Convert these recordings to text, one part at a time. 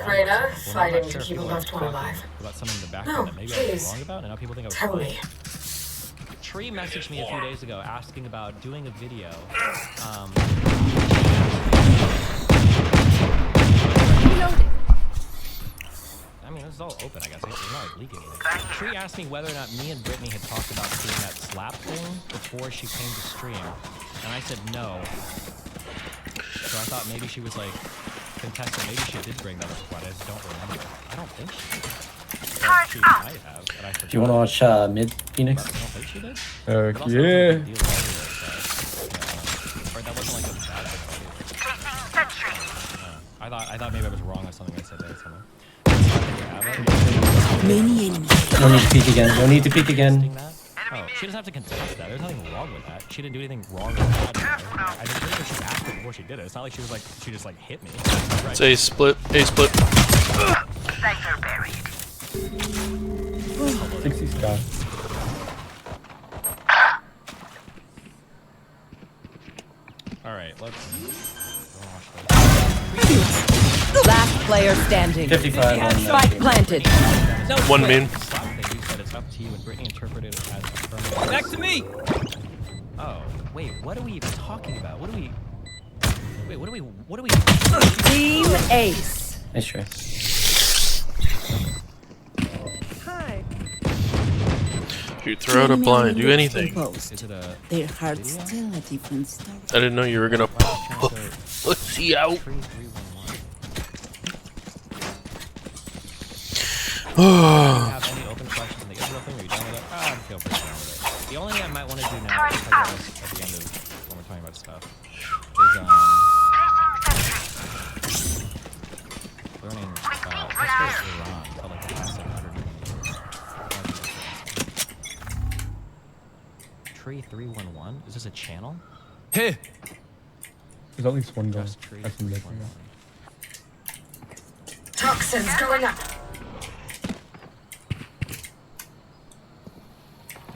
Reyna, fighting to keep a loved one alive. About something in the background that maybe I was wrong about, and now people think I was Tell me. Tree messaged me a few days ago asking about doing a video. I mean, this is all open, I guess. It's not like leaking anything. Tree asked me whether or not me and Brittany had talked about doing that slap thing before she came to stream. And I said no. So I thought maybe she was like contesting. Maybe she did bring that up, but I just don't remember. I don't think she did. But she might have, but I forgot. Do you want to watch mid Phoenix? But I don't think she did. Yeah. Or that wasn't like a bad thing. I thought maybe I was wrong on something I said there somewhere. Many enemies. No need to peek again. No need to peek again. Oh, she doesn't have to contest that. There's nothing wrong with that. She didn't do anything wrong with that. I think pretty sure she asked it before she did it. It's not like she was like she just like hit me. Right. It's A split. A split. Cipher buried. 60 sky. All right, let's Last player standing. 55 on Spike planted. One main. You said it's up to you, and Brittany interpreted it as affirmative. Back to me. Oh, wait, what are we even talking about? What are we? Wait, what are we? Team Ace. Nice try. Hi. Shoot, throw out a blind. Do anything. Is it a? Their hearts still a different story. I didn't know you were gonna pussy out. 3-3-1-1. Oh. Have any open questions in the Israel thing? Are you done with it? I feel pretty done with it. The only thing I might want to do now, is talk about this at the end of when we're talking about stuff, is learning. Let's go to Iran. Felt like the past 700 years. Tree 311. Is this a channel? Hey. There's at least one guy. Just tree I can make 311. Toxins going up.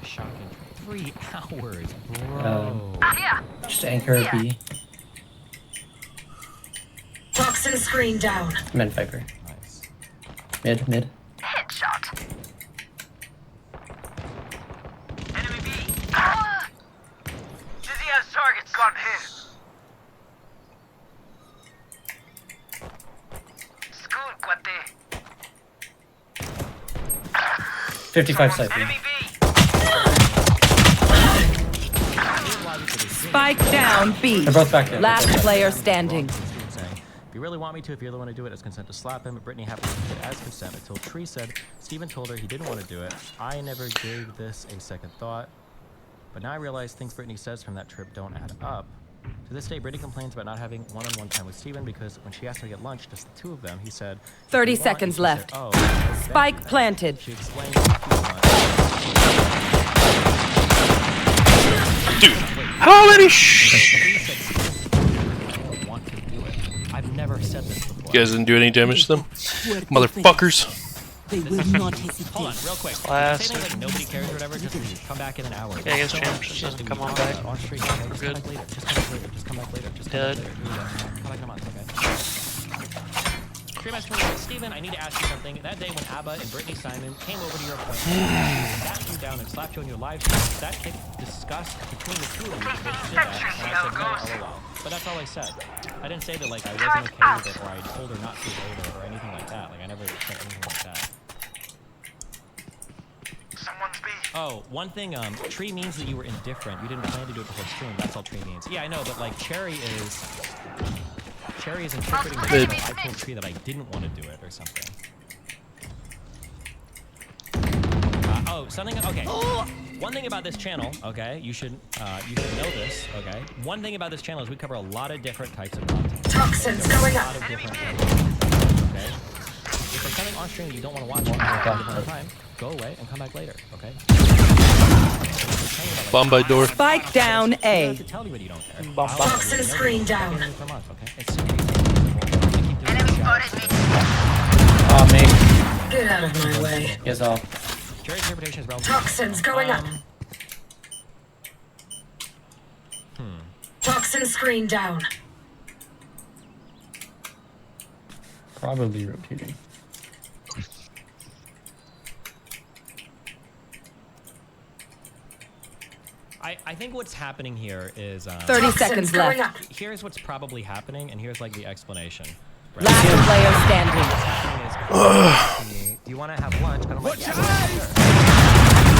Shocking. 3 hours, bro. Just anchor B. Toxin screen down. Mid Viper. Nice. Mid. Headshot. Enemy B. Dizzy has targets. Got hit. School, cuate. 55 side B. Enemy B. Spike down B. They're both back there. Last player standing. If you really want me to, if you're the one to do it, as consent to slap him, but Brittany happened to do it as consent until Tree said Steven told her he didn't want to do it. I never gave this a second thought, but now I realize things Brittany says from that trip don't add up. To this day, Brittany complains about not having one-on-one time with Steven because when she asked him to get lunch, just the two of them, he said, 30 "If you want," seconds and she left. said, "Oh, okay." Spike planted. She explained if you want. Dude, how many Want to do it. I've never said this before. You guys didn't do any damage to them? Motherfuckers. They will not Hold on, hesitate. real quick. Classic. Say things like nobody cares or whatever, just come back in an hour. Yeah, I guess Don't James shit doesn't that come we on talked back. about on stream, okay? We're Just good. come back later. Just come back later. Just come back later. Just come Dead. back later. Come back in a month, okay? Stream asked me, Steven, I need to ask you something. That day when ABBA and Brittany Simon came over to your appointment, sat you down and slapped you on your live stream, did that kick disgust between the two of you? That she did that? And I said, no, lol. But that's all I said. I didn't say that like I wasn't okay with it or I told her not to later or anything like that. Like I never said anything like that. Someone's B. Oh, one thing, Tree means that you were indifferent. You didn't plan to do it the whole stream. That's all Tree means. Yeah, I know, but like Cherry is interpreting the I told Tree that I didn't want to do it or something. Oh, something. Okay. One thing about this channel, okay, you should know this, okay. One thing about this channel is we cover a lot of different types of content. Toxins going A up. lot of different okay. If there's something on stream that you don't want to watch at a different time, go away and come back later, okay? Bomb by door. Spike down You don't A. have to tell me when you don't care. Toxin screen down. Per month, okay? It's Enemy spotted me. Oh, mate. Get out of my way. Yes, all. Jerry's interpretation is relative. Toxins going up. Toxin screen down. Probably rotating. I think what's happening here is 30 Toxins seconds going left. up. here's what's probably happening, and here's like the explanation. Right? Last player standing. What's happening is, do you want to have lunch? And I'm like,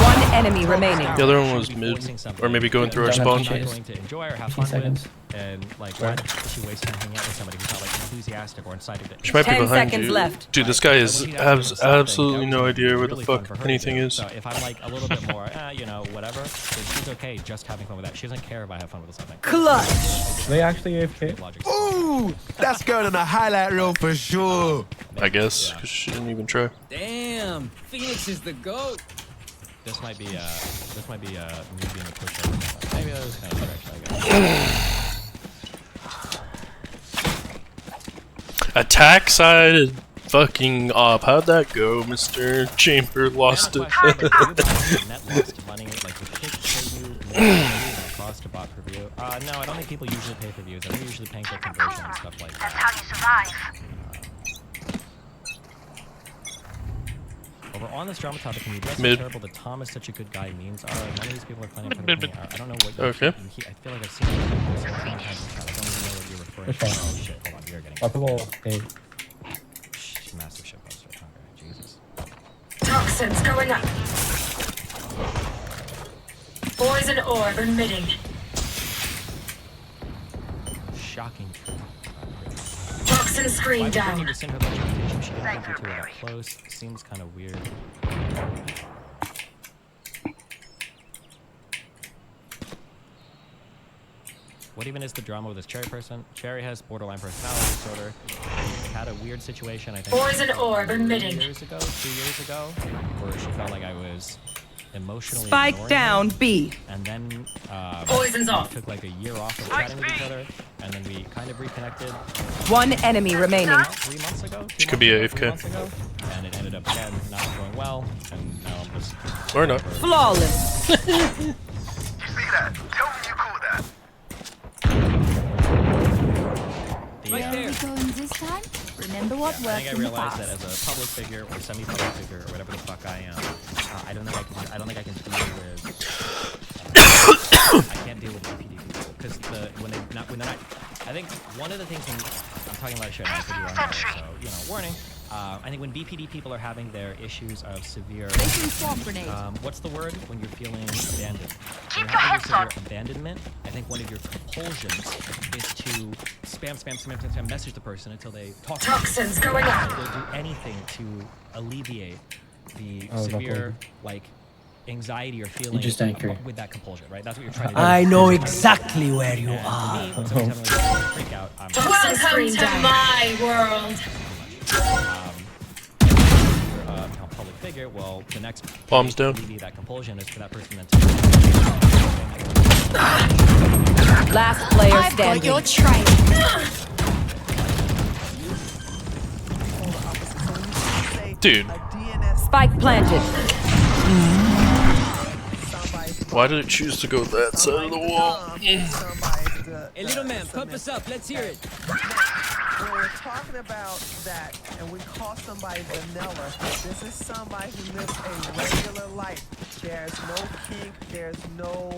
One enemy remaining. The other one was mid, or maybe going through our Don't spawn. have to I'm not chase. going to enjoy or have 15 fun seconds. with, and like, why does she waste time hanging out with somebody who's not like enthusiastic or excited? She might be 10 behind seconds you. left. Dude, this guy has When she'd ask me to do something, absolutely that no would be idea where the really fun fuck for her to anything do. is. So if I'm like a little bit more, you know, whatever, then she's okay just having fun with that. She doesn't care if I have fun with something. Clutch. They actually AFK? Logic. Ooh, that's going on the highlight reel for sure. I guess, because she didn't even try. Damn, Phoenix is the GOAT. This might be me being a pushover. Maybe that was kind of stretch, I guess. Attack side is fucking up. How'd that go, Mr. Chamber? Lost it. Net lost money, like the kids pay you more cost to bot per view. No, I don't think people usually pay for views. They're usually paying for conversion and stuff like That's that. how you survive. Over on this drama topic, can you address how Mid. terrible that Tom is such a good guy memes are? None of these people are planning for Mid, the mid. I don't know what you Okay. I feel like I've seen it so many times in chat. I don't even know what you're referring to. Which one? Oh shit, hold on, you're getting Couple. Hey. massive shit poster. Okay, Jesus. Toxins going up. Poison orb emitting. Shocking truth. Toxin screen Why would you down. need to send her a bunch of invitations? She didn't think you two were that close. Seems kind of weird. What even is the drama with this Cherry person? Cherry has borderline personality disorder. We had a weird situation, I think. Poison orb emitting. 2 years ago, where she felt like I was emotionally Spike ignoring down her. B. And then Poison's we off. took like a year off of chatting with each other, and then we kind of reconnected One enemy remaining. about 3 months ago. She could be AFK. 3 months ago, and it ended up again not going well, and now I'm just Or not. Flawless. You see that? Tell me you caught that. the, Right there. Are we going this time? Remember what I worked think I in the realized past. that as a public figure or semi-public figure or whatever the fuck I am, I don't think I can deal with. I can't deal with BPD people because when they're not. I think one of the things when I'm talking about shit, I could be wrong, so you know, warning. I think when BPD people are having their issues of severe, Placing swamp grenade. what's the word when you're feeling abandoned? When Keep you're your having heads severe abandonment, I think one of your compulsions is to spam, message the person until they talk to you. Toxins going up. They'll do anything to alleviate the Oh, severe, like, anxiety or feeling just anchor. with that compulsion, right? That's what you're trying to do. I know exactly where you And are. for me, when somebody's having like a freak out, I'm Toxin screen down. My world. public figure. Well, the next Bombs down. alleviate that compulsion is for that person then to. Last player I've got standing. your trail. Dude, Spike planted. why did it choose to go that side of the wall? Hey, little man, pump us up. Let's hear it. When we're talking about that and we call somebody vanilla, this is somebody who lives a regular life. There's no kink, there's no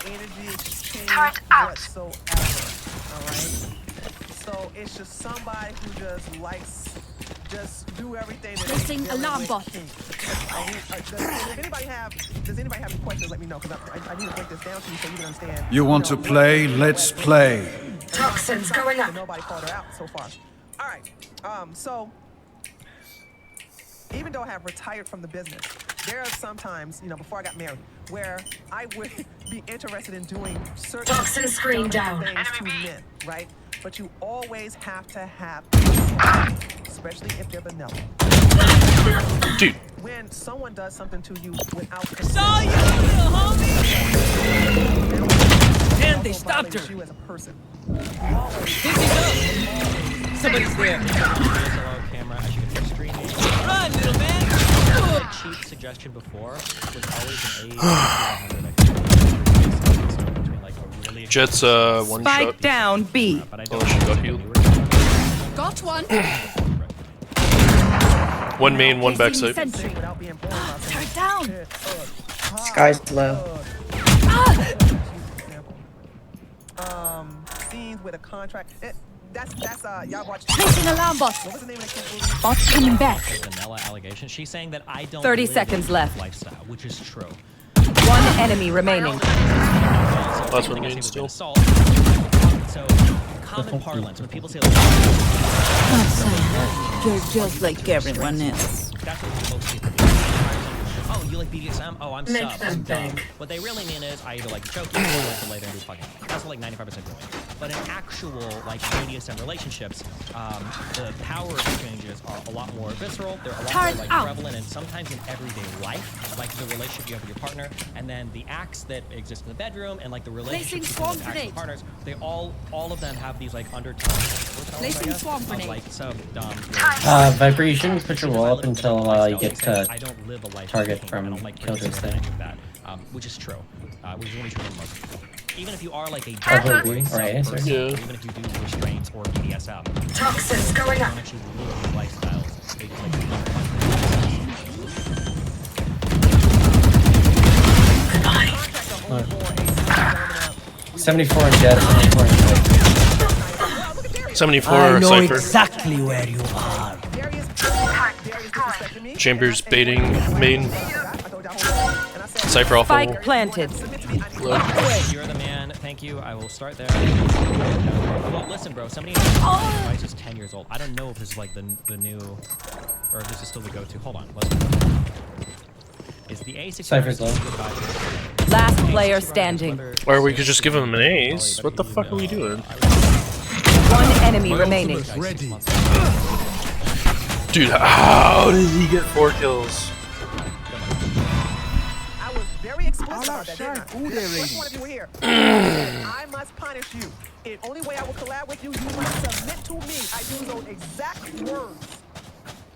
energy exchange Turret out. whatsoever. Alright? So it's just somebody who just likes do everything that Placing they're dealing alarm with bot. kink. Does anybody have any questions? Let me know, because I need to break this down to you so you can understand. You want to play? Let's play. Toxins going up. Nobody called her out so far. All right. So even though I have retired from the business, there are some times, before I got married, where I would be interested in doing certain Toxin screen down. things to men, right? But you always have to have, especially if they're vanilla. Dude, When someone does something to you without Saw you, little homie. Damn, they stopped her. You as a person. Dizzy's up. Somebody's there. DSLR camera, as you can hear screaming. Run, little man. A cheap suggestion before was always an A between like a really Jet's one Spike shot. down B. but I Oh, don't she got healed. newer Got one. One main, one backside. Sentry. Without being born about Turret down. Sky's low. Scenes with a contract. That's y'all watch. Placing alarm bot. What was the name of the kid's movie? Bot coming back. Vanilla allegation. She's saying that I don't 30 live seconds a left. lifestyle, which is true. One enemy remaining. Last one main still. So, common parlance, when people say like, You're just like everyone else. that's what people see. Oh, you like BDSM? Oh, I'm Make sub. them I'm dumb. think. What they really mean is I either like to choke you or I like to lay there and do fucking. That's what like 95% doing. But in actual like BDSM relationships, the power exchanges are a lot more visceral. They're a lot more like prevalent and sometimes in everyday life, like the relationship you have with your partner, and then the acts that exist in the bedroom and like the relationships between the actual partners. They all of them have these like undertones. Placing swarm grenade. Like sub dumb. Viper, you shouldn't put your wall up until you get to I don't live a life target king. from I don't like Killjoy's criticism or thing. any of that, which is true. Which is really true for most people. Even if you are like a Probably agree, or answer. person, Yeah. even if you do restraints or BDSM, Toxins going you up. don't actually live these lifestyles. They just like Goodbye. 74 in jet, 74 in jet. 74 Cypher. exactly where you are. Chambers baiting main. Cypher alpha. Spike planted. You're the man. Thank you. I will start there. Well, listen, bro. Somebody device is 10 years old. I don't know if this is like the new, or if this is still the go-to. Hold on. Let's. Is the A6? Cypher's low. Last player standing. Or we could just give him an ace. What the fuck are we doing? One enemy remaining. Ready. Dude, how did he get 4 kills? I was very explicit about that, didn't I? Which one of you were here? I must punish you. The only way I will collab with you, you must submit to me. I use those exact words.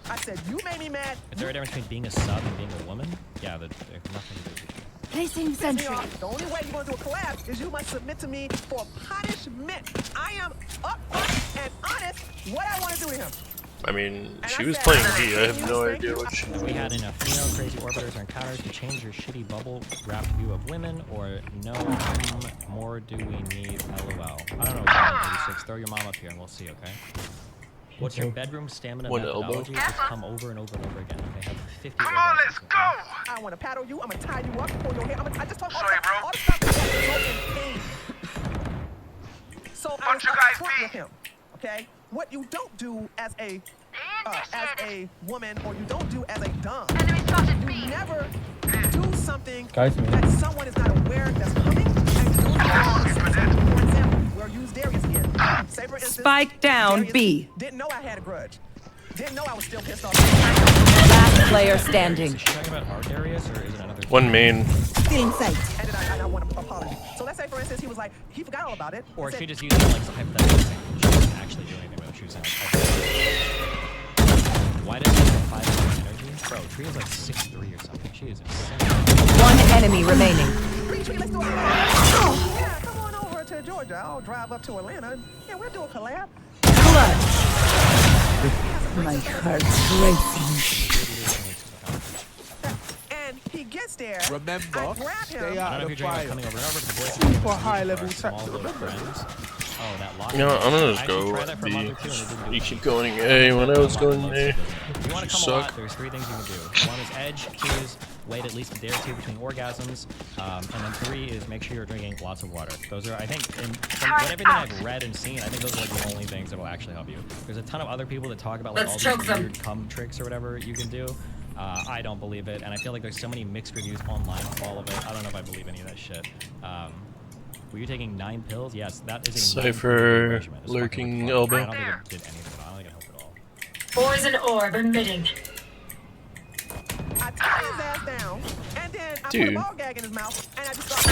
I said, you made me mad. Is there a difference between being a sub and being a woman? Yeah, there's nothing to do. Placing Piss me sentry. off. The only way you're going to do a collab is you must submit to me for punishment. I am upfront and honest what I want to do to him. I mean, she was playing D. I have no idea what she If we had enough female crazy orbiters or encounters to change your shitty bubble wrapped view of women, or no more do we need LOL. I don't know, John 36. Throw your mom up here and we'll see, okay? What's your bedroom stamina One elbow. methodology? Just come over and over and over again. Okay, have 50 Come on, let's orgasms, go! okay? I want to paddle you. I'm going to tie you up, pull your hair. I just talk all Sorry, the bro. all the stuff that's so in pain. So I was Bunch of guys upfront be. with him, okay? What you don't do as a woman, or you don't do as a dom, you never do something Guys, man. that someone is not aware that's coming, and you don't do something. For example, we'll use Darius again. Say for instance, Spike down Darius B. didn't know I had a grudge. Didn't know I was still pissed off. Last player standing. Is she talking about our Darius or is it another? One main. Still in sight. And then I want an apology. So let's say, for instance, he was like, he forgot all about it. Or He said, she just used it like some hypothetical thing. She didn't actually do anything with it. She was in Why does she have 5 energy? Bro, Tria's like 6'3" or something. She is insane. One enemy remaining. Retweet, let's do a collab. Yeah, come on over to Georgia. I'll drive up to Atlanta. Yeah, we'll do a collab. Clutch. My heart's racing. And he gets there. Remember, I grab stay him. I don't out know of if the you're fire. coming over and over, but the boys Super high-level small tactic, little remember? friends. Oh, that lock. You know what, I'm gonna I just actually go tried that for a B. month or two and it didn't do You it. keep going A when I was going A. If you want to You come a suck. lot, there's 3 things you can do. 1 is edge, 2 is wait at least a day or 2 between orgasms, and then 3 is make sure you're drinking lots of water. Those are, I think, from everything I've read and seen, I think those are like the only things that will actually help you. There's a ton of other people that talk about like Let's all choke these them. weird cum tricks or whatever you can do. I don't believe it, and I feel like there's so many mixed reviews online of all of it. I don't know if I believe any of that shit. Were you taking 9 pills? Yes, that is a Cypher 9-pill regimen. It's fucking lurking fucked. elbow. I don't think it did anything. I don't think it helped at all. Poison orb emitting. I tie his ass down, and then I put Dude. a ball gag in his mouth, and I just start.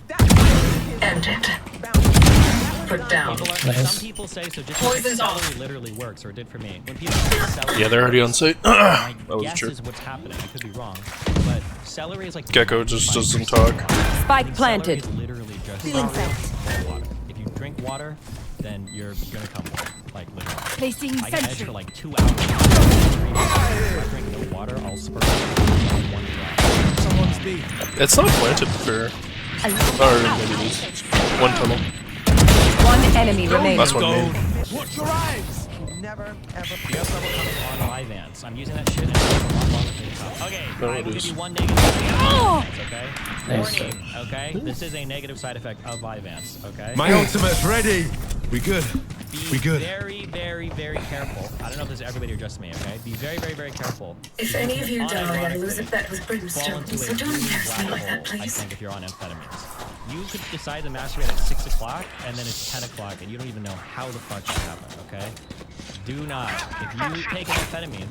That's his End it. boundary. That was Put done. down. People are, Nice. some people say so. Just Poison's celery off. literally works, or it did for me. When people say celery, Yeah, they're already on site. my That was guess true. is what's happening. I could be wrong, but celery is like Gecko just doesn't talk. Spike planted. Celery is literally just Still in sight. water. If you drink water, then you're gonna come more. Like literally. Placing I can edge sentry. for like 2 hours. If I drink no water, I'll spurt one drop. Someone's B. It's not planted for. Or maybe it is. One tunnel. One enemy remaining. Last one main. Watch your eyes. Never, ever. You have trouble coming on my Vance. I'm using that shit and it's a lot longer to stop. Okay, No, I it will give is. you one negative side effect, okay? Nice. Warning, okay? This is a negative side effect of Vyvanse, okay? My ultimate's ready. We good. We Be good. very, very, very careful. I don't know if this is everybody or just me, okay? Be very, very, very careful. If any of you die, I lose a Unironically, bet with fall Brimstone, into so a don't green embarrass me black like that, hole, I please. think, if you're on amphetamines. You could decide to masturbate at 6 o'clock, and then it's 10 o'clock, and you don't even know how the fuck that happened, okay? Do not. If you take an amphetamine,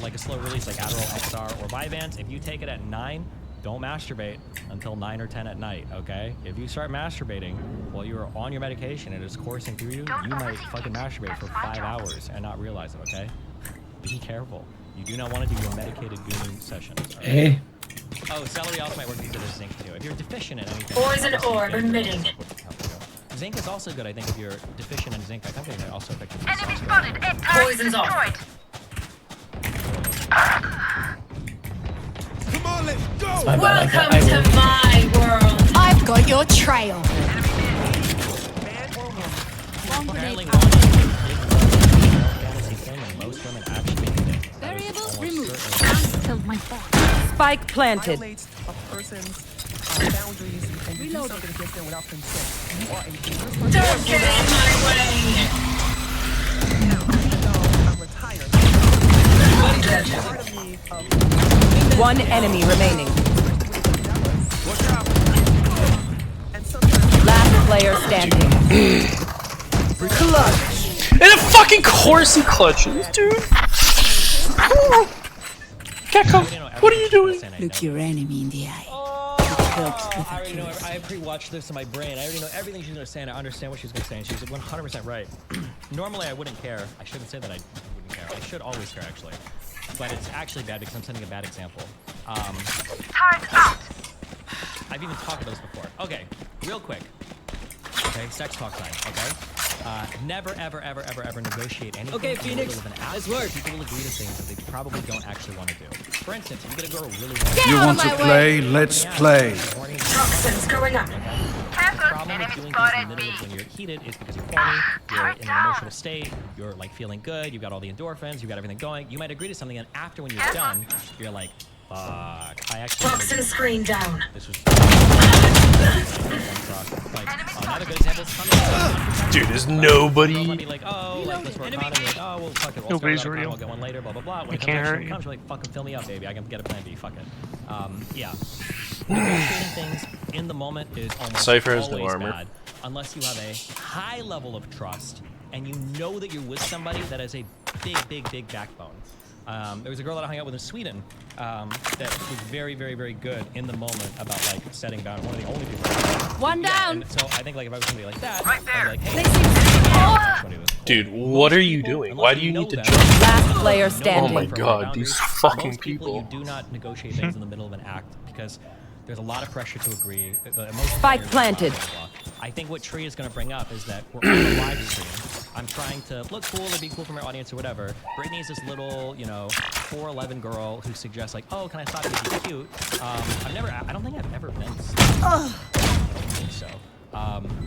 like a slow release like Adderall XR or Vyvanse, if you take it at 9, don't masturbate until 9 or 10 at night, okay? If you start masturbating while you're on your medication and it's coursing through you, you might fucking masturbate for 5 hours and not realize it, okay? Be careful. You do not want to do your medicated gooning sessions. Okay? Hey. Oh, celery also might work into the zinc too. If you're deficient in anything. Poison obviously orb zinc emitting. would help you. Zinc is also good, I think, if you're deficient in zinc. I think it may also affect your Enemy testosterone. spotted. Entire Poison's off. destroyed. Come on, let's go. My bad. Welcome to my world. I've got your trail. Man or woman. Bomb Apparently, grenade one out. is a big fantasy thing, and most women actually make it. Variable Almost removed. certainly- Killed my boss. Spike planted. Violates a person's boundaries and you do something against them without consent. You are a dangerous person. Don't get in my way. Now, even though I'm retired, part of me One enemy remaining. watch out. And sometimes Last player standing. And of fucking course he clutches, dude. Gecko, what are you doing? Look your enemy in the eye. I already know. I pre-watched this in my brain. I already know everything she's gonna say, and I understand what she's gonna say, and she's 100% right. Normally, I wouldn't care. I shouldn't say that I wouldn't care. I should always care, actually. But it's actually bad because I'm setting a bad example. Turret out. I've even talked about this before. Okay, real quick. Okay, sex talk time. Okay. Never, ever, ever, ever, ever negotiate anything. Okay, in the Phoenix, middle of an app. nice work. People will agree to things that they probably don't actually want to do. For instance, if you get a girl really wants You want to play? Let's play. Toxins going up. The Careful. problem with Enemy doing things in the spotted middle B. of when you're heated is because you're horny, you're in an emotional state, you're like feeling good, you've got all the endorphins, you've got everything going. You might agree to something, and after when you're done, you're like, fuck, I actually. Toxin screen down. This was. Like, another good example is coming. Dude, there's Girls might nobody. be like, oh, like, let's work on it. Like, oh, well, fuck it. We'll Nobody's start real. We'll get one later, blah, blah, blah. When It it can't comes, hurt actually you. comes, you're like, fucking fill me up, baby. I can get a plan B. Fuck it. Yeah. Negotiating things in the moment is almost Cypher has no always armor. bad. Unless you have a high level of trust and you know that you're with somebody that has a big, big, big backbone. There was a girl that I hung out with in Sweden that was very, very, very good in the moment about like setting boundaries. One of the only people. One down. And so I think like if I was somebody like that, Right I'd there. be like, hey, Placing somebody was cool. Dude, what are you People, doing? unless Why do you know need to them, jump? Last player know standing. Oh my them God, from these boundaries. fucking Most people. You people. do not negotiate things in the middle of an act because there's a lot of pressure to agree. The emotions Spike are planted. blah, blah, blah. I think what Tree is going to bring up is that we're on a live stream. I'm trying to look cool or be cool for my audience or whatever. Brittany's this little, 4'11" girl who suggests like, oh, can I stop you be cute? I don't think I've ever been. I don't think so.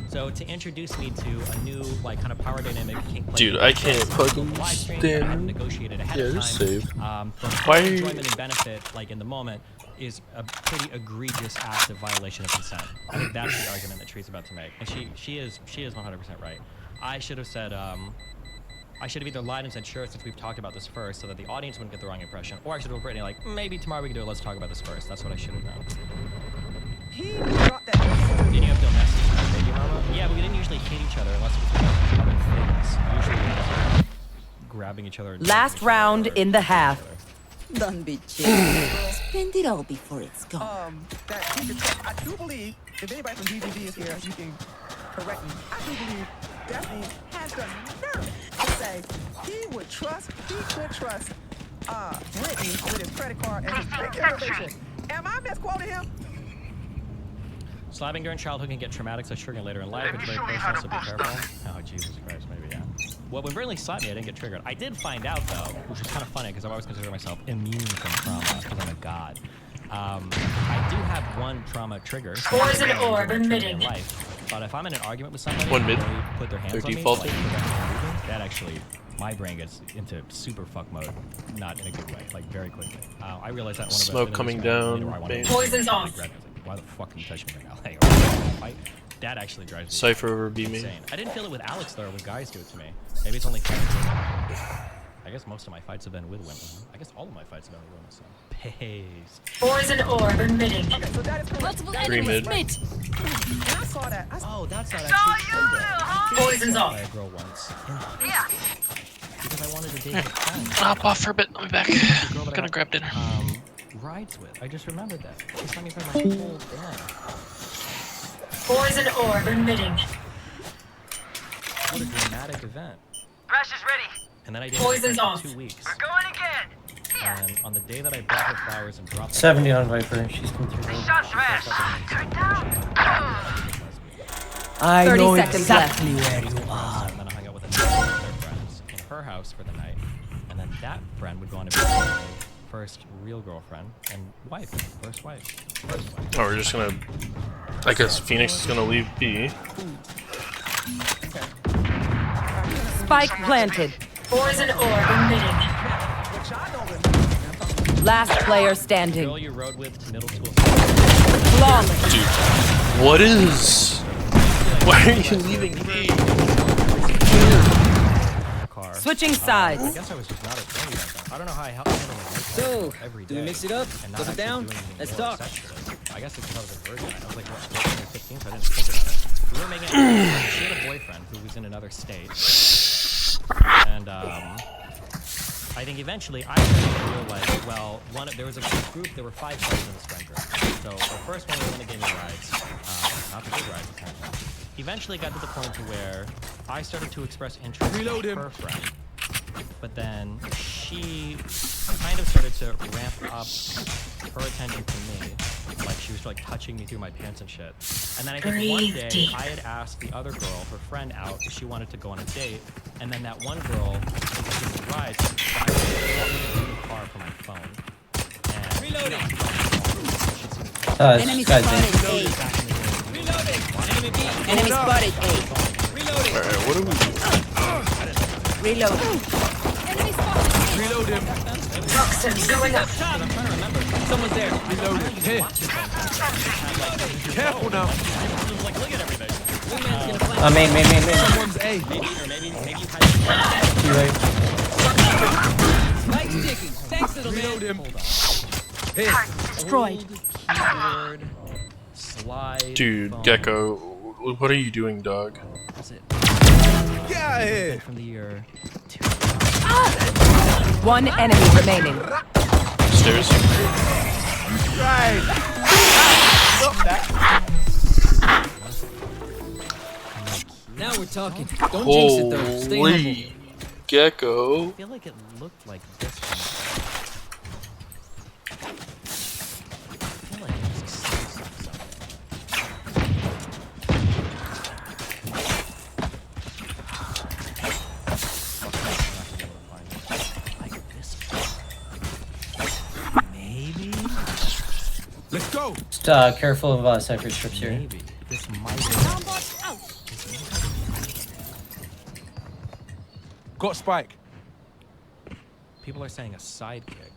So to introduce me to a new like kind of power dynamic kink play Dude, I can't fucking live stream, stand- I haven't negotiated ahead Yeah, of just time. save. For Why- enjoyment and benefit, like in the moment, is a pretty egregious act of violation of consent. I think that's the argument that Tree's about to make, and she is 100% right. I should have said I should have either lied and said sure since we've talked about this first, so that the audience wouldn't get the wrong impression, or I should have told Brittany like maybe tomorrow we can do it. Let's talk about this first. That's what I should have done. he dropped that. Didn't you have domestic baby mama? Yeah, but we didn't usually hit each other unless it was for other things. Usually we were just grabbing each other. And Last each other round or in the half. each other. Don't be cheap. Spend it all before it's gone. That he could check. I do believe, if anybody from DVD is here, you can correct me. I do believe Daphne has the nerve to say he could trust Brittany with his credit card and his bank information. Am I misquoting him? Slapping during childhood can get traumatic, so triggering later in life. It's very personal, so be careful. Oh, Jesus Christ, maybe, yeah. Well, when Brinley slapped me, I didn't get triggered. I did find out, though, which is kind of funny, because I've always considered myself immune from trauma, because I'm a god. I do have one trauma trigger. Poison orb emitting. Life, but if I'm in an argument with somebody, One mid. and they put their hands They're on defaulting. me, like, that actually, my brain gets into super fuck mode, not in a good way, like very quickly. I realized that one of the Smoke coming down, Bane. Poison's off. Why the fuck are you touching me now? Hey, fight? That actually drives me Cypher over B main. insane. I didn't feel it with Alex though, when guys do it to me. Maybe it's only fights. I guess most of my fights have been with women. I guess all of my fights have been with women. So. Paste. Poison orb emitting. Okay, so that is correct. Multiple That- Three enemies mid. mid. And I saw that. Oh, that's not actually true. Poison's By off. a girl once. Yeah. Because I wanted to date her friend. Hop off for a bit. I'll be back. The girl that I Gonna got, grab dinner. rides with. I just remembered that. She's let me for my whole band. Poison orb emitting. What a dramatic event. Rush is ready. And then I did Poison's it for off. 2 weeks. We're going again. And on the day that I brought her flowers and dropped 70 on Viper. She's come through. Shots Rash. Turn down. I 30 know seconds exactly where you are. And then I hung out with another of their friends in her house for the night. And then that friend would go on to be my first real girlfriend and wife. First wife. Oh, we're just gonna. I guess Phoenix is gonna leave B. Spike planted. Poison orb emitting. Last player Girl standing. you rode with to middle school. Flawless. Dude, what is? Why are you leaving B? Car. Switching I sides. guess I was just not at home back then. I don't know how I handled my mental So, health every do we day mix it up? and not Close it actually down? doing anything Let's more talk. sexually. I guess it's because I was a virgin. I was like, what, 14 or 15, so I didn't think about it. We were making out. She had a boyfriend who was in another state. And, I think eventually I started to feel like, well, there was a group, there were 5 friends in this friend group. So the first one was going to give me rides, not the good rides apparently. Eventually got to the point to where I started to express interest in her friend. But then she kind of started to ramp up her attention to me. Like she was like touching me through my pants and shit. And then I think one Breathe day deep. I had asked the other girl, her friend, out if she wanted to go on a date. And then that one girl was giving me rides. I was in the car for my phone. And Reloading. Enemy Guys, spotted A. Reloading. Enemy B. Enemy spotted A. Reloading. Alright, what are we doing? Reloading. Enemy spotted. Reload him. Toxins going up. I'm trying to remember. Someone's there. Reload him. Here. Careful now. Just like, look at everything. Wingman's gonna flank. Main. Someone's A. Maybe you had Too late. Spike's digging. Thanks, little man. Reload him. Hold on. Here. Destroyed. Keyboard, slide. Dude, phone. Gecko, what are you doing, dog? That's it. Get out of here. From the year. One enemy remaining. Stairs. Right. Stop that. Now we're talking. Don't jinx it though. Stay humble. Holy Gecko. I feel like it looked like this one. I feel like it was a slice of something. Like this one. Maybe? Let's go. Just careful of Cypher strips here. Maybe. This might have Bombot out. Got Spike. People are saying a sidekick.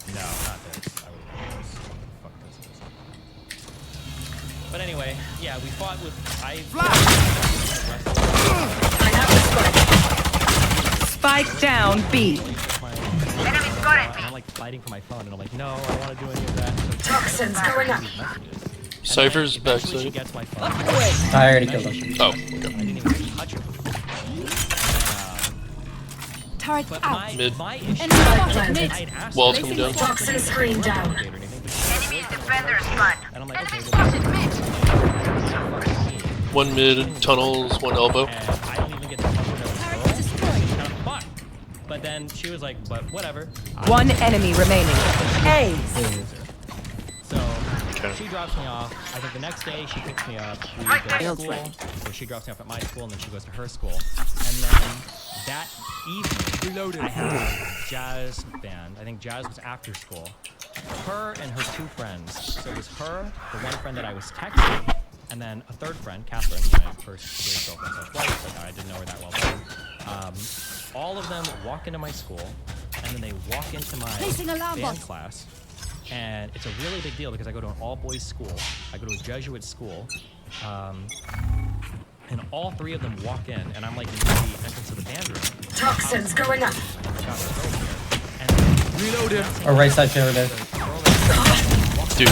No, not this. I would have this. Fuck this. But anyway, yeah, we fought with I have the spike. Spike down B. Enemy's got it. And I'm like fighting for my phone, and I'm like, no, I don't want to do any of that. So Toxins going up. Cypher's eventually she backside. gets my phone. I already killed him. Oh, I didn't even touch her. Turret But out. Mid. my issue Enemy spotted Mid. mid. I had asked Walls her coming if down. she Toxin screen down. wanted to date or anything, but she Enemy's defender's fun. and I'm like, okay, Enemy well, spotted mid. One mid, tunnels, one elbow. and I don't even get to touch her. Turret destroyed. Kind of fuck. But then she was like, but whatever. One enemy remaining. Ace. So she drops me off. I think the next day she picks me up. We go to school. Or she drops me off at my school and then she goes to her school. And then that evening, I had jazz band. I think jazz was after school. Her and her two friends. So it was her, the one friend that I was texting, and then a third friend, Catherine, my first serious girlfriend, wife, but I didn't know her that well then. All of them walk into my school, and then they walk into my band class. And it's a really big deal because I go to an all-boys school. I go to a Jesuit school. And all three of them walk in, and I'm like in the entrance of the band room. Toxins going up. Reload him. Or right side chamber there. Dude,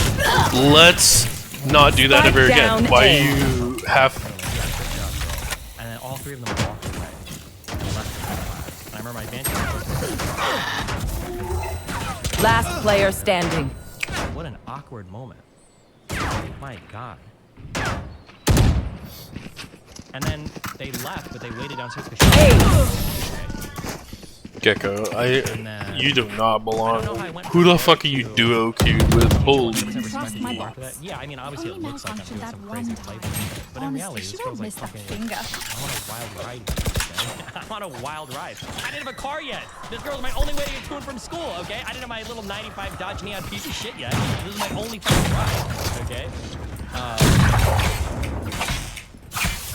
let's not do that ever again. Why you have... And then all three of them walked away. And I remember my band teacher. Last player standing. What an awkward moment. My God. And then they left, but they waited downstairs because Gecko, you do not belong. Who the fuck are you duo queued with? Holy. Yeah, I mean, obviously it looks like I'm doing some crazy play, but in reality, this girl's like fucking. I'm on a wild ride. I didn't have a car yet. This girl's my only way to get to and from school. Okay, I didn't have my little '95 Dodge Neon piece of shit yet. This is my only fucking ride. Okay.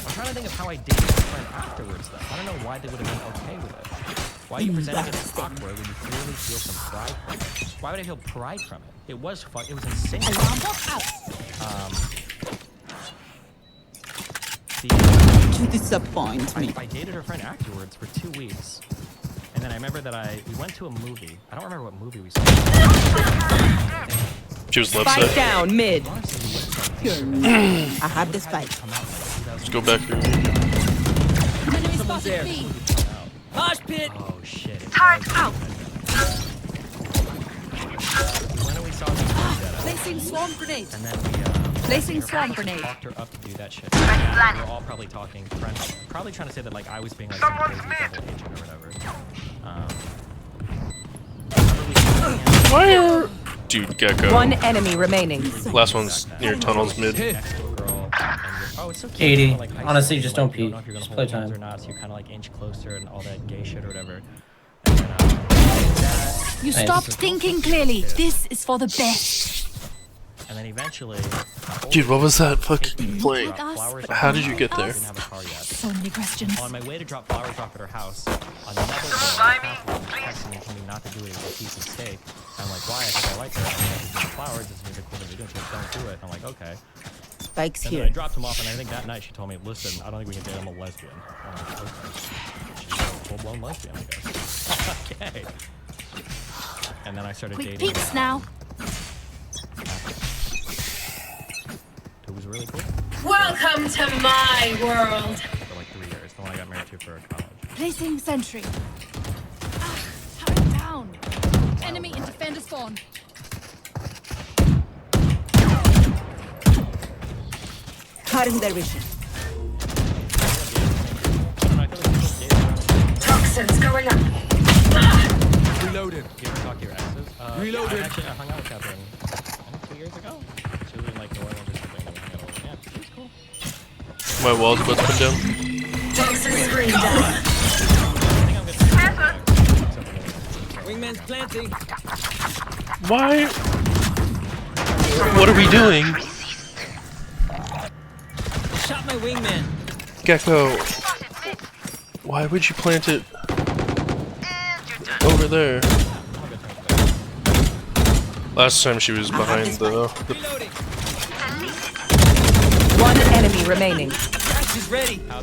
I'm trying to think of how I dated my friend afterwards, though. I don't know why they would have been okay with it. Why are you presenting it as awkward when you clearly feel some pride from it? Why would I feel pride from it? It was fun. It was insane. To disappoint me. I dated her friend afterwards for 2 weeks. And then I remember that we went to a movie. I don't remember what movie we saw. She was left Spike side. down mid. I have the spike. Let's go back there. Someone's there. Mosh pit. Oh shit. Time out. When we saw this movie, Placing swarm grenade. and then Placing her swarm friends grenade. talked her up to do that shit. Yeah, we were all probably talking, probably trying to say that like I was being like some crazy double agent or whatever. Why are... Dude, Gecko. One enemy remaining. Last one's near tunnels mid. Oh, it's so cute. 80. Like, high Honestly, school, just like, don't you pee. know if you're gonna Just hold play hands time. or not, so you kind of like inch closer and all that gay shit or whatever. And then, You Nice. stopped thinking clearly. This is for the best. and then eventually, Dude, what was that fucking play? Like us, flowers but How did you get not there? I us. didn't have a car yet. So many questions. On my way to drop flowers off at her house, another girl texted me telling me not to do it. It was a piece of steak. I'm like, why? I think I like her. I'm like, flowers. This is a cool thing to do. She's like, don't do it. I'm like, okay. Spike's And then I here. dropped him off, and I think that night she told me, listen, I don't think we can date. I'm a lesbian. I'm like, okay. She's a full-blown lesbian, I guess. Okay. And then I started Quick dating. peeks now. It was really cool. Welcome to my world. For like 3 years. The one I got married to for college. Placing sentry. Turret down. Enemy and defender spawn. Cutting their vision. Toxins going up. Reloaded. You ever talk to your exes? Reloaded. Yeah, actually, I hung out with Catherine, I think 2 years ago. She was in like New Orleans or something. And we hung out over. Yeah, it was cool. My wall's about to come down. Toxin screen down. I think I'm good. Wingman's planting. Why? What are we doing? Shot my wingman. Gecko. Why would you plant it over there? Last time she was behind the Reloading. One enemy remaining. Crash is ready. I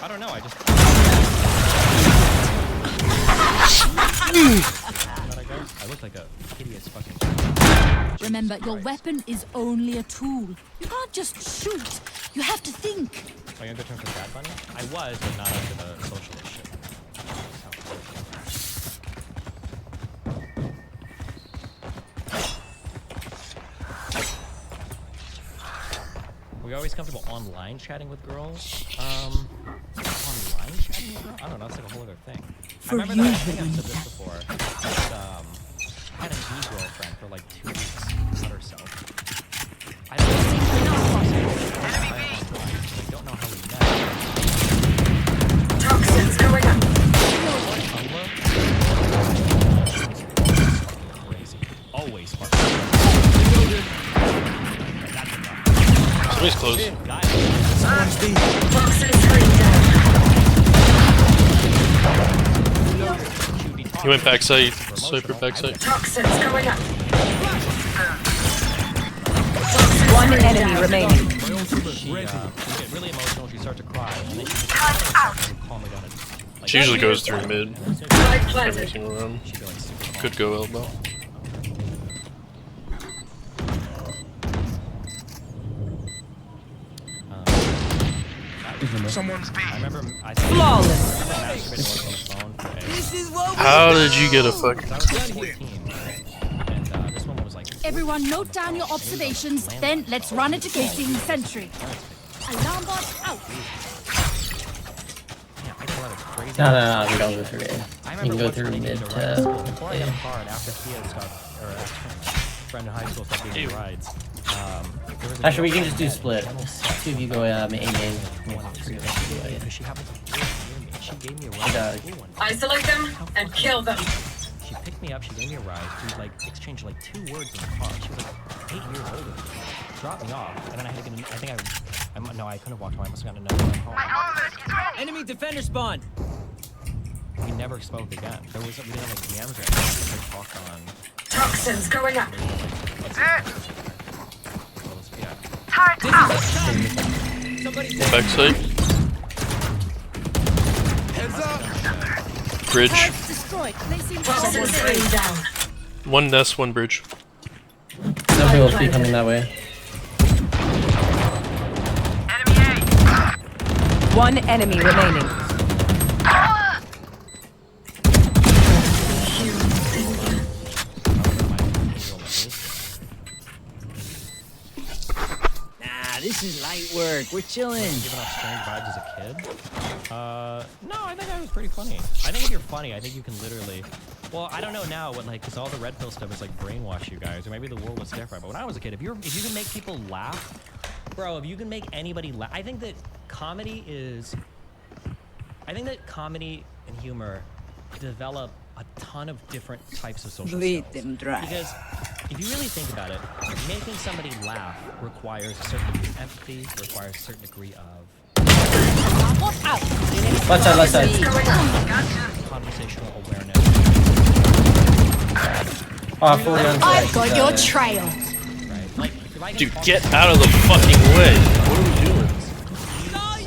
don't know. I just. I look like a hideous fucking. Remember, your weapon is only a tool. You can't just shoot. You have to think. Are you on good terms with Bad Bunny? I was, but not after the socialist shit. Were you always comfortable online chatting with girls? Online chatting with her? I don't know. It's like a whole other thing. For I remember you, that. I think I've said this before. I had an e-girlfriend for like 2 weeks. Cut herself. I don't know how we met. Toxins going up. Crazy. Always fucking Somebody's close. got it. Toxin screen down. He went backside. Sniper backside. Toxins going up. One enemy remaining. She would get really emotional. She starts to cry, and then she just calm me down. Like, She usually goes through mid Spike every planted. single round. she'd be like super calm. Could go elbow. I remember I Flawless. masturbated once on the phone for a. This is what How did you get a fucking? I was like 14, and this woman was like. Everyone note down your observations, then let's run educating sentry. Alarm bot out. Yeah, I got a lot of crazy. No, we don't go through A. I You remember can go once through taking mid her to ride to school. Before I got A. a car and after Theo stopped, or after friend in high school stopped giving me rides. There was a Actually, we girl can I just do met, split. Channel 6, 2 of you go A main. one Three of of us go A. because she happened to live near me. She gave me a ride Yeah. to school one day. Isolate them and kill them. She picked me up, she gave me a ride, we like exchanged like 2 words in the car. She was like 8 years older than me. Dropped me off, and then I had to get I think no, I couldn't have walked home. I must have gotten another ride home. enemy defender spawn. We never spoke again. We didn't have like DMs or anything. We talked on. Toxins going up. Yeah. Somebody Backside. Heads up. Bridge. Turrets destroyed. Placing Toxin screen down. One nest, one bridge. Nobody will be coming that way. One enemy remaining. Nah, this is light work. We're chilling. Giving off strange vibes as a kid? No, I think I was pretty funny. I think if you're funny, I think you can literally. Well, I don't know now what like, cause all the red pill stuff is like brainwash you guys, or maybe the world was different. But when I was a kid, if you can make people laugh, bro, if you can make anybody laugh, I think that comedy and humor develop a ton of different types of social Bleed skills. them dry. Because if you really think about it, making somebody laugh requires a certain degree of empathy, requires a certain degree of alarm bot out. Left side. conversational awareness. Oh, 40 on I've got your side. trail. Right? Like, if I can Dude, talk get out of the fucking way. What are we doing?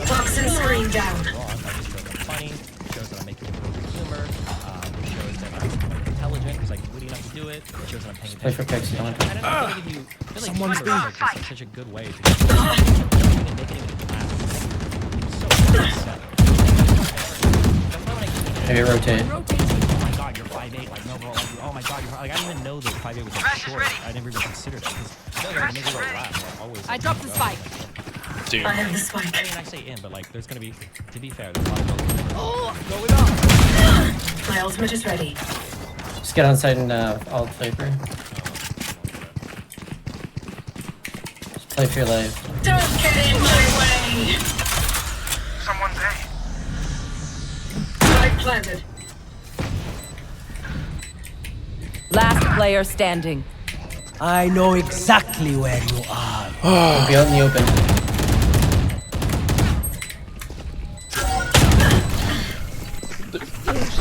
Toxin screen down. wrong, I just shows I'm funny, it shows that I'm making people with humor, it shows that I'm intelligent because I'm witty enough to do it, it shows that I'm paying Wait for attention. picks, don't. And I don't think if you someone's being like such a good way to make anybody laugh. It's so Maybe rotate. oh my god, you're 5'8", like no, bro, like, oh my god, you're like I didn't even know that 5'8" was like short. I never even considered it because I feel like I make people laugh. Like, always. I dropped the spike. Dude. I have the spike. I mean, I say in, but like, there's gonna be, to be fair, there's a lot of My ultimate is ready. Just get on site and alt Viper. Just play for your life. Don't get in my way. Someone's A. Spike planted. Last player standing. I know exactly where you are. Be out in the open.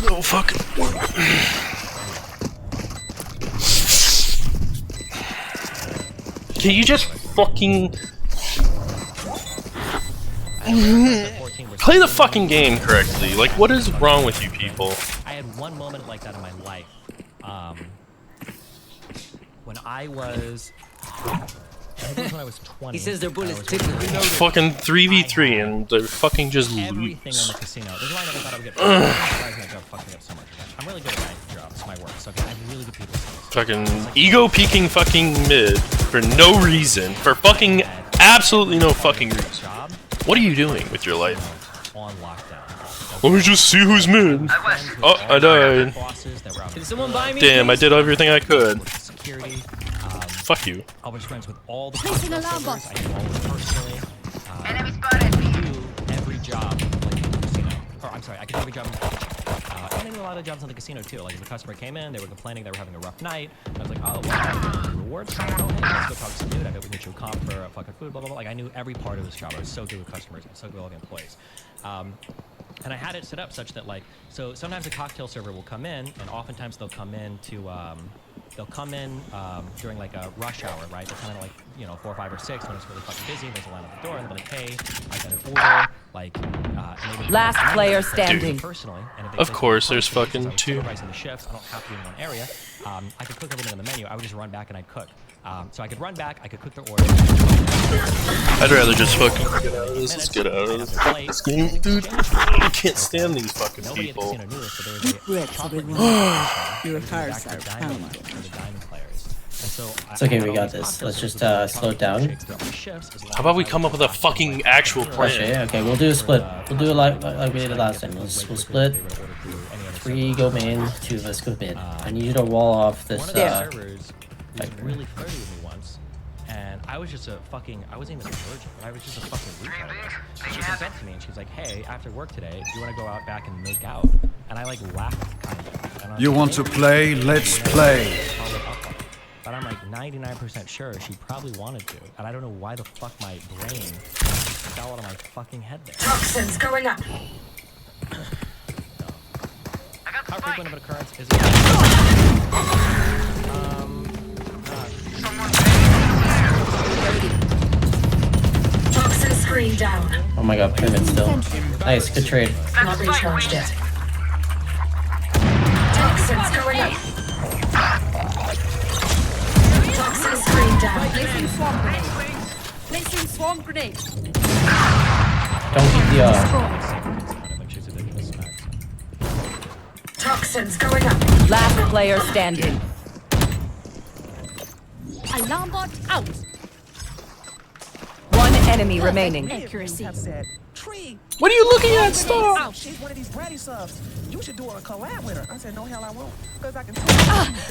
No fucking. Can you just fucking play the fucking game correctly? Like, what is wrong with you people? I had one moment like that in my life. When I was, I think it was when I was 20. He says their bullets I was tickle. working Fucking 3v3 and they're fucking just everything on lose. the casino. This is why I never thought I would get paid. My job fucked me up so much. I'm really good at my job. It's my work. So okay, I have really good people skills. Fucking ego peeking fucking mid for no reason. For fucking absolutely no fucking reason. Job What are you doing with your life? on lockdown. Let me just see who's mid. Oh, I died. Bosses that were out Can someone buy me? Damn, I did everything I could. security. Fuck you. I was friends with all the Placing cocktail alarm servers. bot. I knew all of them personally. Enemy spotted. I could do every job like in the casino. Or I'm sorry, I could do every job in the kitchen. And I knew a lot of jobs in the casino too. Like if a customer came in, they were complaining they were having a rough night. I was like, oh, well, rewards. Oh, hey, let's go talk to some dude. I bet we can get you a comp for fucking food. Blah blah blah. Like I knew every part of this job. I was so good with customers. I was so good with all the employees. And I had it set up such that like, so sometimes a cocktail server will come in, and oftentimes they'll come in to, during like a rush hour, right? They'll come in at like, 4, 5, or 6 when it's really fucking busy. There's a line at the door, and they're like, hey, I got an order, like, and maybe Last player standing. personally. And if they Of place course, me there's first, because I fucking was two. supervising the shifts, I don't have to be in one area. I could cook everything on the menu. I would just run back and I'd cook. So I could run back, I could cook their order. I'd rather just fucking get out of this. Let's get out of this game, dude. I can't stand these fucking Nobody at the people. casino knew this, but there was a Regrets, chocolate everyone. Your Your cars are pounding. the diamond players. And so It's okay, we got this. Let's just slow it down. How about we come up with a fucking actual Okay, plan? okay, we'll do a split. We'll do it like we did it last time. We'll split. 3 go main, 2 of us go mid. I need you to wall off this. One of the servers was really flirty with me once, and I was just a fucking, I wasn't even a virgin, but I was just a fucking retard. She comes up to me and she's like, hey, after work today, do you want to go out back and make out? And I like laughed kind of. And I was You like, want to "Maybe." play? Let's play. Follow up on it. But I'm like 99% sure she probably wanted to, and I don't know why the fuck my brain fell out of my fucking head there. Toxins going up. How frequent of an occurrence is it? Toxin screen down. Oh my god, pivot still. Nice, good trade. Not recharged yet. Toxins going up. Toxin screen down. Placing swarm grenade. Placing swarm grenade. Don't keep the Toxins going up. Last player standing. Alarm bot out. One enemy remaining. Accuracy. Have said, Tree, What are you looking at, Star? she's one of these bratty subs. You should do a collab with her. I said, no hell I won't. Because I can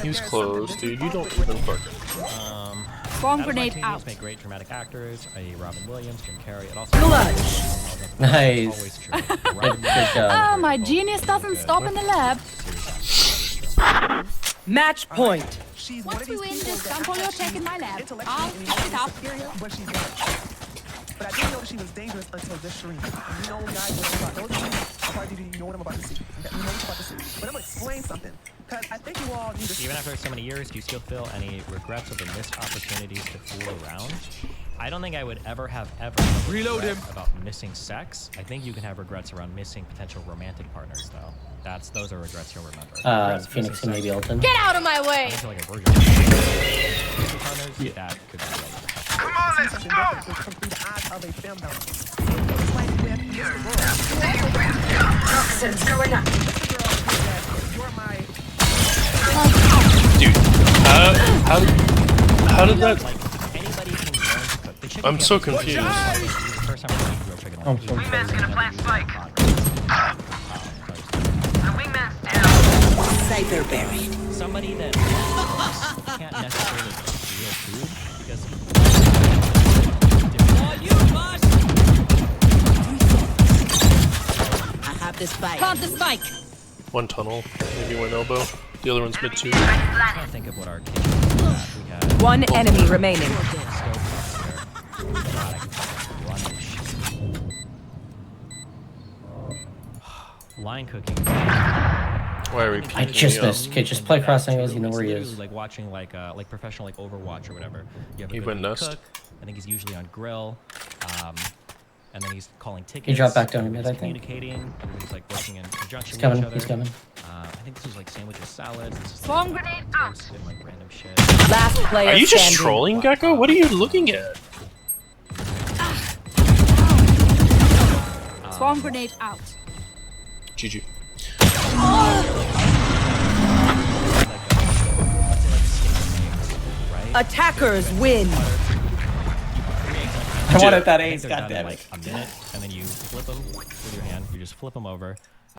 He was close, dude. You don't even fucking. Swarm Out of my grenade teams out. make great dramatic actors, i.e. Robin Williams, Jim Carrey. It also Nice. always true. Good job. Ah, my genius doesn't stop in the lab. Match point. She's one Once of we these win, people just that dump all your tech in my lab. I'll pick it up. superior, but she's not. But I didn't know she was dangerous until this stream. And you know, guys, what I'm about. Those of you, I'll probably you know what I'm about to see. You know what I'm about to see. But I'm going to explain something. Because I think you all need to... Even after so many years, do you still feel any regrets over missed opportunities to fool around? I don't think I would ever have Reload him. about missing sex. I think you can have regrets around missing potential romantic partners, though. Those are regrets you'll remember. Regrets for Phoenix and missing maybe sex. Ulton. Get out of my way. I feel like a virgin. Partners, that could be like, Come on, let's something go. different to come through the eyes of a film now. It's like with Mr. World. Toxins going up. Mr. Girl, you're my... Dude, how did that? like anybody can learn to cook. The chicken I'm so can't cook. confused. The first time I made grilled chicken. I'm so Wingman's gonna plant spike. The wingman's down. Cyber buried. Somebody that can't necessarily cook real food because I have this fight. Plant the spike. One tunnel, maybe one elbow. The other one's mid too. I can't think of what our kitchen was at. We had One enemy remaining. stove top there. God, I can run this shit. Line cooking. Why are we peeking I just me up? missed. Okay, just play cross angles, you know where he It's is. literally like watching like professional like Overwatch or whatever. You have a He good went cook. nest. I think he's usually on grill. And then he's calling tickets. He dropped back down a bit, everybody's I think. communicating. Everybody's like working in conjunction He's coming, with each other. he's coming. I think this was like sandwiches, salads. This is Swarm like, grenade roast and like random shit. Last player Are you just standing. trolling, Gecko? What are you looking at? Swarm grenade out. GG. Attackers win. I wanted that I think ace, they're done in, goddammit. like a minute, and then you flip them with your hand. You just flip them over.